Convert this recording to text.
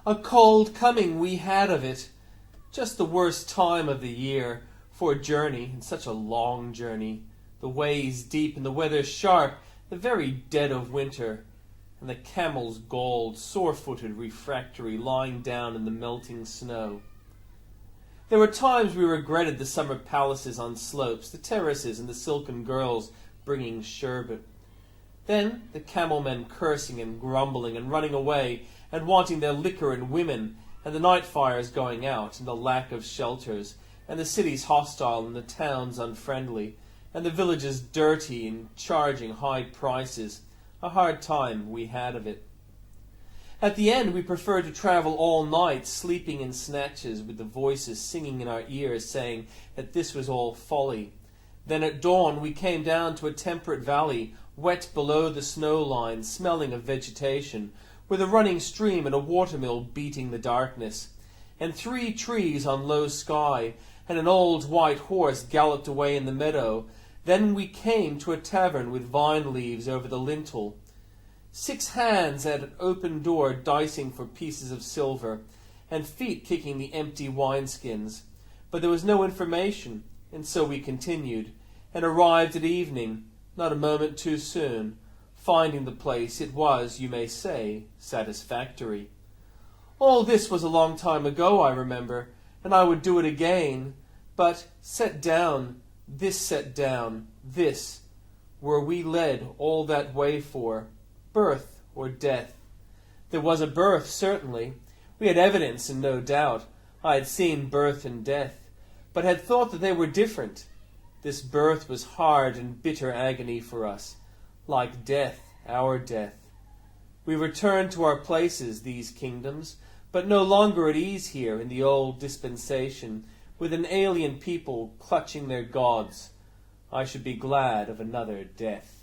A cold coming we had of it, just the worst time of the year for a journey, and such a long journey, the ways deep and the weather sharp, the very dead of winter, and the camels galled, sore-footed, refractory, lying down in the melting snow. There were times we regretted the summer palaces on slopes, the terraces, and the silken girls bringing sherbet. Then the camel-men cursing and grumbling and running away and wanting their liquor and women, and the night fires going out, and the lack of shelters, and the cities hostile and the towns unfriendly, and the villages dirty and charging high prices. A hard time we had of it. At the end we preferred to travel all night, sleeping in snatches, with the voices singing in our ears, saying that this was all folly. Then at dawn we came down to a temperate valley, wet below the snow line, smelling of vegetation, with a running stream and a watermill beating the darkness, and 3 trees on low sky, and an old white horse galloped away in the meadow. Then we came to a tavern with vine leaves over the lintel, 6 hands at an open door dicing for pieces of silver, and feet kicking the empty wineskins. But there was no information, and so we continued, and arrived at evening, not a moment too soon, finding the place it was, you may say, satisfactory. All this was a long time ago, I remember, and I would do it again, but set down, this, were we led all that way for, birth or death. There was a birth, certainly. We had evidence and no doubt. I had seen birth and death, but had thought that they were different. This birth was hard and bitter agony for us, like death, our death. We returned to our places, these kingdoms, but no longer at ease here in the old dispensation, with an alien people clutching their gods. I should be glad of another death.